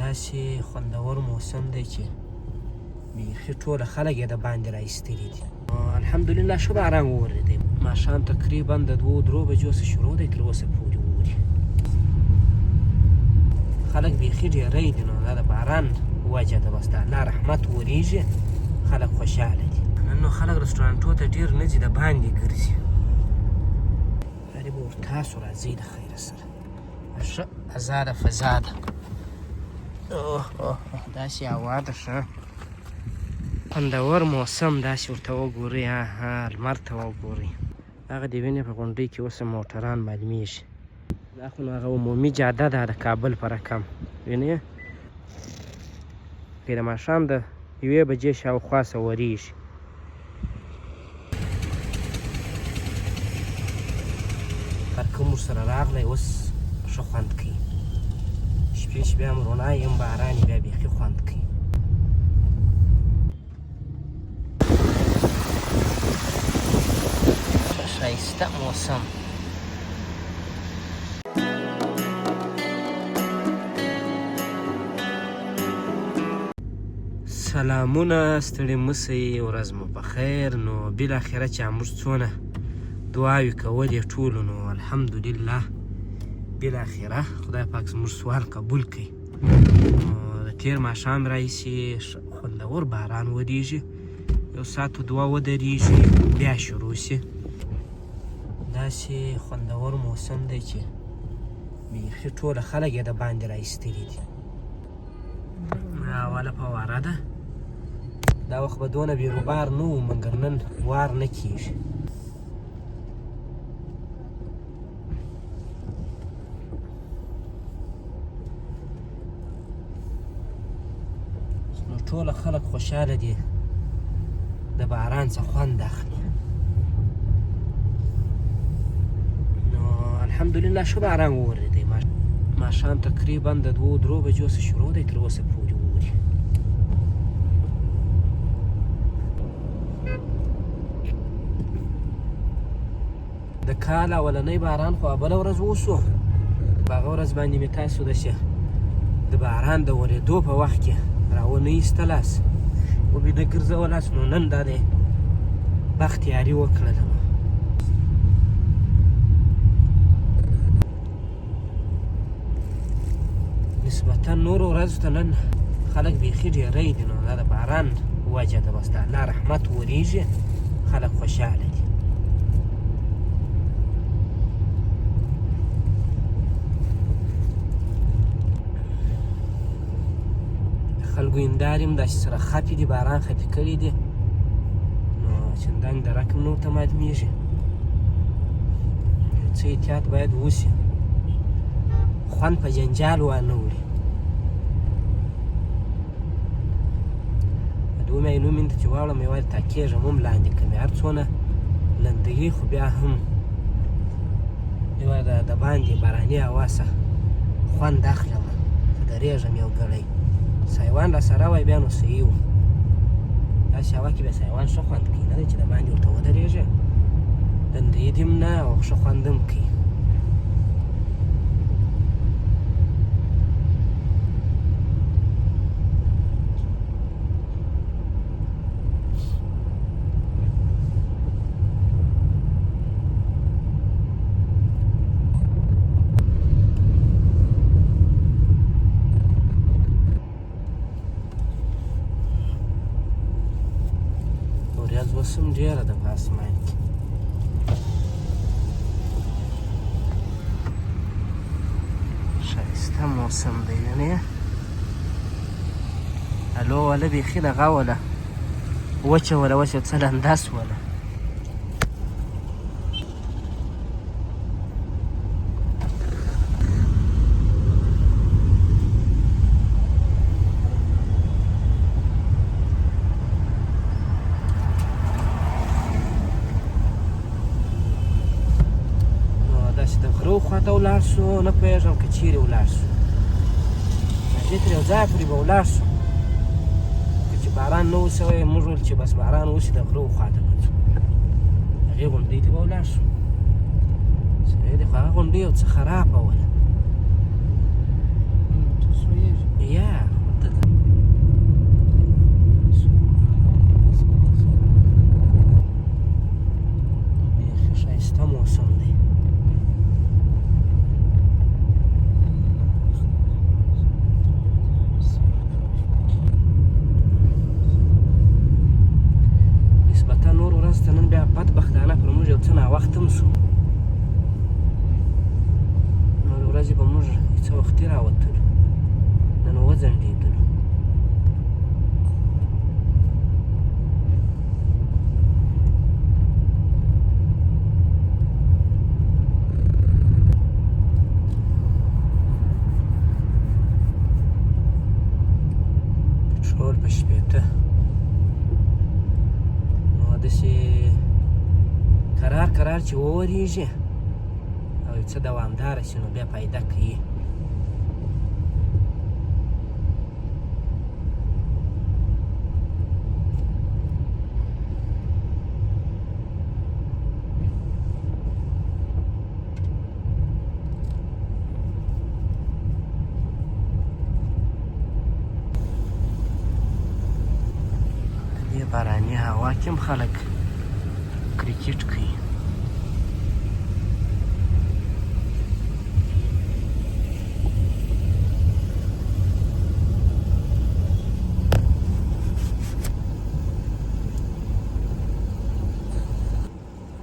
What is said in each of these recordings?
داسې خوندور موسم دی چې بیخي ټوله خلک یې د باندې را ایستلي دي. الحمدلله ښه باران وورېدی. ماښام تقریبا د 2-3 بجو څخه شروع دی تر اوسه پورې ووري. خلک بیخي ډېری دي. نو دا د باران وجه ده، بس د الله رحمت ورېږي، خلک خوشحاله دي. نن نو خلک رسټورانټو ته ډېر نه ځي، د باندې ګرځي. غریب ورتاسو راځئ د خیره سره. ښه ازاده فضا ده. داسې هوا ده ښه خوندور موسم. داسې ورته وګورئ، لمر ته وګورئ. هغه د وینې په غونډۍ کې اوس موټران معلومیږي. دا خو نو هغه عمومي جاده ده د کابل په رقم، وینې که د ماښام د 1 بجې شاوخوا سوریږي. پرکم ورسره راغلی، اوس ښه خوند کوي. شپې چې بیا هم روڼا یم باران بیا بیخي خوند کوي. ښه ښایسته موسم. سلامونه، ستړي مه شئ، ورځ مو په خیر. نو بالاخره چې موږ څونه دعاوې کولې ټولو، نو الحمدلله بالاخره خدای پاک زموږ سوال قبول کړي. د تېر ماښام راهیسې خوندور باران ورېږي، 1 ساعت 2 ودرېږي، بیا شروع شي. داسې خوندور موسم دی چې بیخي ټوله خلک یې د باندې را ایستلي دي. اوله فواره ده. دا وخت به دونه بیروبار نه و، مګر نن وار نه کېږي. نو ټوله خلک خوشحاله دي، د باران څخه خوند اخلي. نو الحمدلله ښه باران وورېدی. ماښام تقریبا د 2-3 بجو څخه شروع دی تر اوسه پورې ووري. د کال اولنی باران خو بله ورځ وشو. په هغه ورځ باندې مې تاسو د باران د ورېدو په وخت کې راونه ایستلاست، وبېده ګرځولاست. نو نن دا دی بختیاري وکړله. نسبتا نورو ورځو ته نن خلک بیخي ډېری دي. نو دا د باران وجه ده، بس د الله رحمت ورېږي، خلک خوشحاله دي. خلکو هندارې هم داسې سره خپې دي، باران خپې کړي دي. نو چندانې د رقم نه ورته معلومېږي. یو څه احتیاط باید وشي، خوند په جنجال وانه وړي. 2 مینو ته چې واړم یوازې تاکېږم هم لاندې کمې، هر څونه لندګي خو بیا هم یوه د باندې باراني هوا څخه خوند اخلم. که درېږم یو ګړی سایوان را سره وای بیا نو صحیح و. داسې هوا کې بیا سایوان ښه خوند کوي، نه دی چې د باندې ورته ودرېږي، لندګي دې هم نه او ښه خوند هم کوي. ورځ اوس هم ډېره ده په اسمان کې. ښایسته موسم دی، وینې الو وله بیخي دغه وله وچه وله وچه څه لنده سوله. غرو خواته ولاړ شو، نه پوهېږم که چیرې ولاړ شو. نږدې تر یو ځایه پورې به ولاړ شو. که چې باران نه و شوی، موږ ویل چې بس باران وشي د غرو خواته به ځو. هغې غونډۍ ته به ولاړ شو. صحیح دی، خو هغه غونډۍ یو څه خرابه وله. یا وځنډېدلو. پټرول په 80 نو داسې کرار چې وورېږي او یو څه دوامداره شي نو بیا فایده کوي. باراني هوا کې هم خلک کرکټ کوي.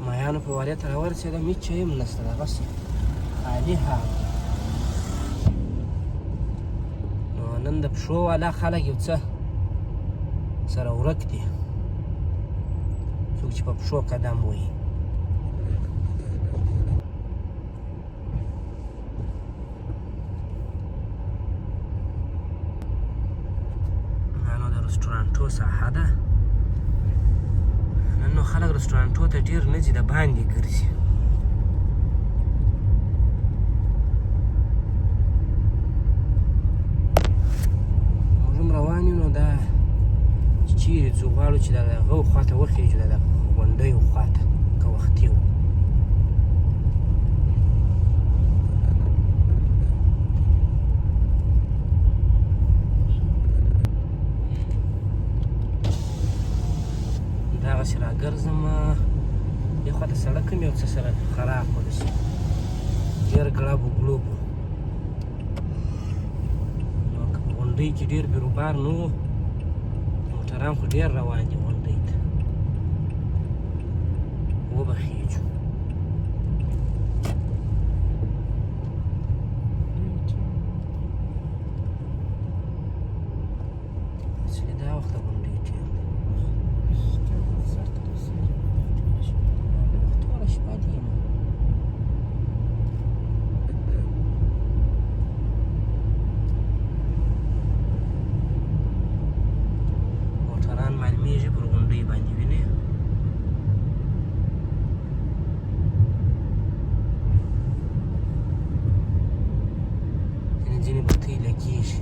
مایانو په وارې ته راورسېدم، هېڅ چای هم نشته، دغسې خالي هوا. نو نن د پښو والا خلک یو څه سره ورک دي، څوک چې په پښو قدم وهي. دا نو د رسټورانټو ساحه ده. نن نو خلک رسټورانټو ته ډېر نه ځي، د باندې ګرځي. موږ هم روان یو، نو دا چیرې ځو غواړو چې د هغه خواته وخېږو، د غونډیو خواته که وختي وو. دغسې راګرځم، دې خواته سړک هم یو څه سره خراب و، داسې ډېر ګړب و ګړوب و. نو که په غونډۍ کې ډېر بیروبار نه و، موټران خو ډېر روان دي غونډۍ ته، وبخېږو. اصلي دا وخت د غونډۍ ټیم دی، ټوله شپه دي. موټران معلومېږي پر غونډۍ باندې، وینې ځینې بتۍ لګېږي.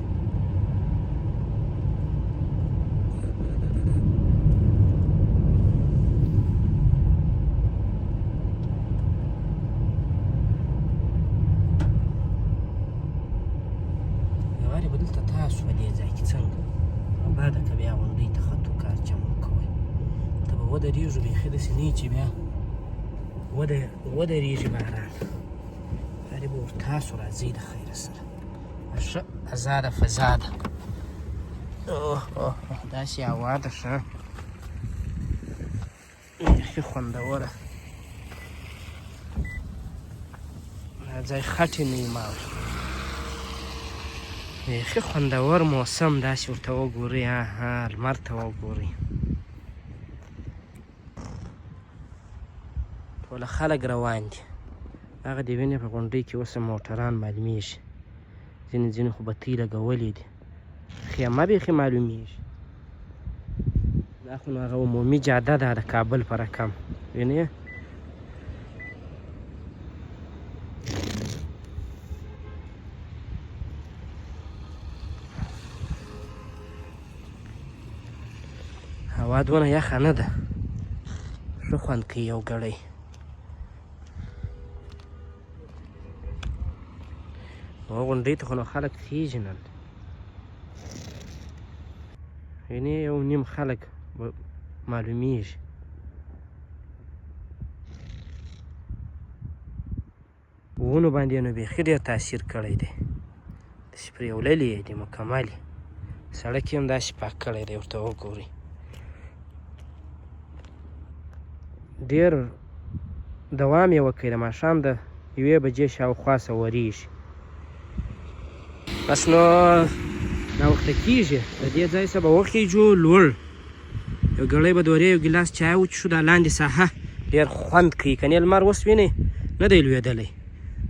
یوارې به دلته تاسو په دې ځای کې څنګه بعده که بیا غونډۍ ته ختو کار چمو کوئ، ته به ودرېږو، بیخي داسې نه چې بیا ودرېږي باران. یارې به ورتاسو راځئ د خیره سره، ښه ازاده فضا ده. داسې هوا ده ښه، بیخي خوندوره. دا ځای خټې نه وي ماوې، بیخي خوندور موسم. داسې ورته وګورئ، لمر ته وګورئ. ټوله خلک روان دي. هغه د وینې په غونډۍ کې اوس هم موټران معلومېږي، ځینې خو بتۍ لګولې دي، خیمه بیخي معلومېږي. دا خو نو هغه عمومي جاده ده د کابل په رقم، وینې. هوا دونه یخه نه ده، ښه خوند کوي یو ګړی. غونډۍ ته خو نو خلک خېږي نن، وینې یو نیم خلک معلومېږي. ونو باندې نو بیخي ډېر تاثیر کړی دی، داسې پرېوللې دي مکملې. سړک یې هم داسې پاک کړی دی، ورته وګورئ. ډېر دوام یې وکړي، د ماښام د 1 بجې شاوخوا سوریږي. بس نو ناوخته کېږي. د دې ځای څخه به وخیږو لوړ، یو ګړی به دورې یو ګیلاس چای وڅښو. دا لاندې ساحه ډېر خوند کوي، که نه لمر اوس وینئ نه دی لوېدلی،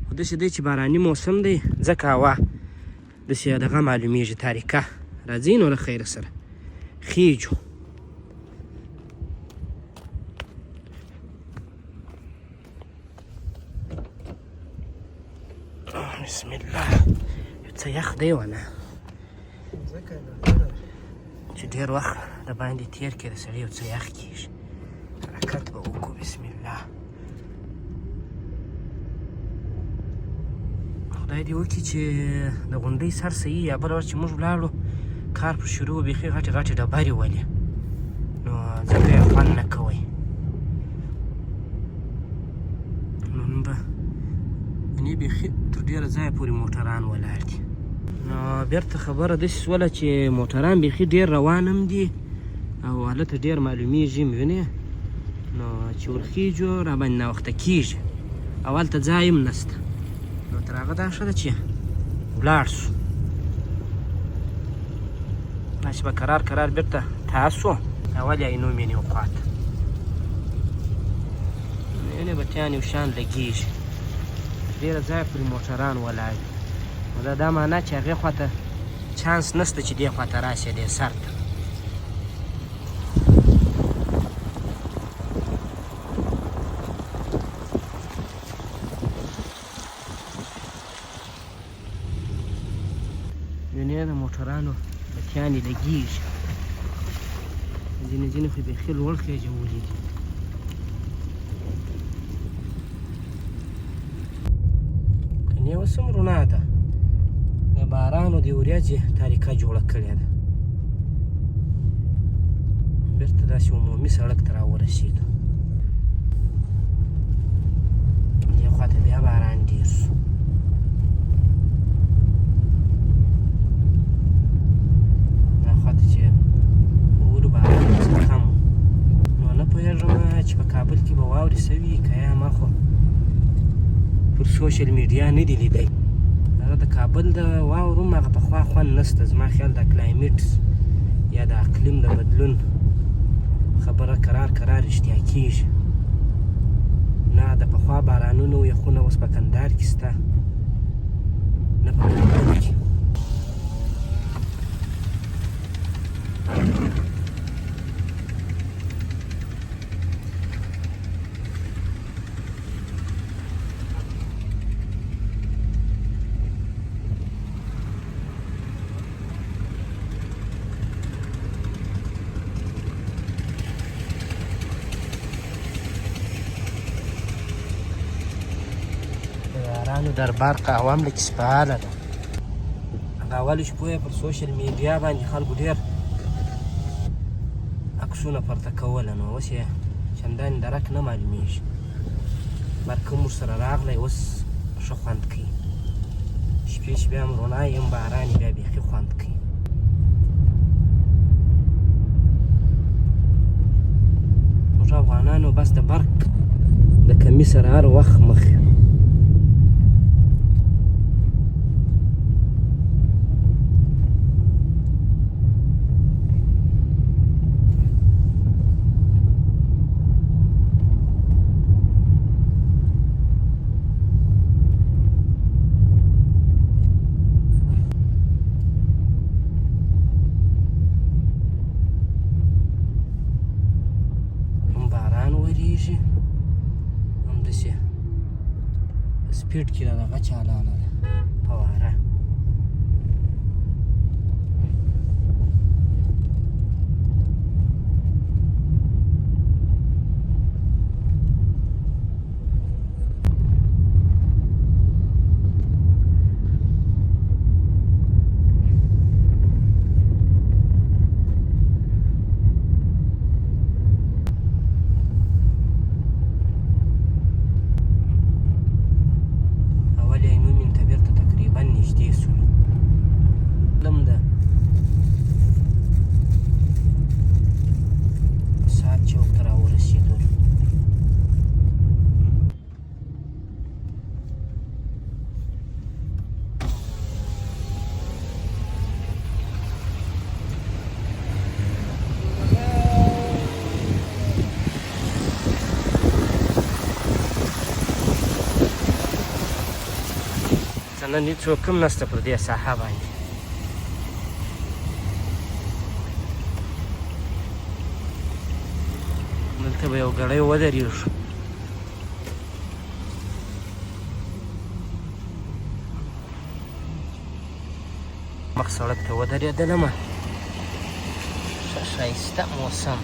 خو داسې دی چې باراني موسم دی ځکه هوا داسې دغه معلومیږي تاریکه. راځئ نو له خیره سره خیږو. بسم الله. یو څه یخ دی ونه چې ډېر وخت د باندې تېر کړي د سړي یو څه یخ کېږي. حرکت به وکړو. بسم الله. خدای دې وکړي چې د غونډۍ سر صحیح یا بله ورځ چې موږ ولاړو کار پر شروع بیخي غټې غټې ډبرې ولې، نو ځکه یې خوند نه کوئ. نن به یعنې بیخي تر ډېره ځایه پورې موټران ولاړ دي. نو بېرته خبره داسې شوله چې موټران بیخي ډېر روان هم دي او هلته ډېر معلومیږي مې وینې، نو چې ورخیږو راباندې ناوخته کېږي او هلته ځای هم نشته. نو تر هغه دا ښه ده چې ولاړ شو. داسې به کرار کرار بېرته تاز شو. اول یې عینو مینې یو خواته یعنې بټیان یو شان لګېږي، ډېره ځایه پورې موټران ولاړ دي. نو دا معنا چې هغې خواته چانس نشته چې دې خواته راشي دې سر ته. وینې د موټرانو بټیانې لګېږي، ځینې ځینې خو بیخي لوړ خېجولي دي. کنې اوس هم رڼا ده، د باران او د وریځې تاریکه جوړه کړې ده. بېرته داسې عمومي سړک ته راورسېدو. دې خواته بیا باران ډېر شو. دا خواته چې ولو باران څه کم نو نه پوهېږم چې په کابل کې به واورې سوي که یا ما خو پر سوشل میډیا نه دي لیدی. هغه د کابل د واورو هم هغه پخوا خوند نشته. زما خیال د کلایمیټ یا د اقلیم د بدلون خبره کرار کرار رښتیا کېږي. نه د پخوا بارانونو یخونه اوس په کندهار کې شته، نه په کابل کې. یارانو دربار قهوه هم لکه فعاله ده. د اولې شپو یې پر سوشل میډیا باندې خلکو ډېر عکسونه پورته کوله، نو اوس یې چندانې درک نه معلومیږي. برق هم ورسره راغلی، اوس ښه خوند کوي. شپې چې بیا هم رڼا یې هم باران یې بیا بیخي خوند کوي. موږ افغانانو بس د برق د کمي سره هر وخت مخ یو. همداسې سپیډ کې دغه چالانه ده فواره. نن هېڅوک هم نشته پر دې ساحه باندې. دلته به یو ګړی ودرېږو. مخ سړک ته ودرېدلمه. ښه ښایسته موسم.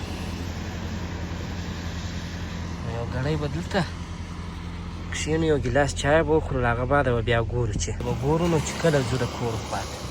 یو ګړی به دلته کښېنو، یو ګیلاس چای به وخورو، له هغه بعده به بیا ګورو چې نو چې کله ځو د کور خواته.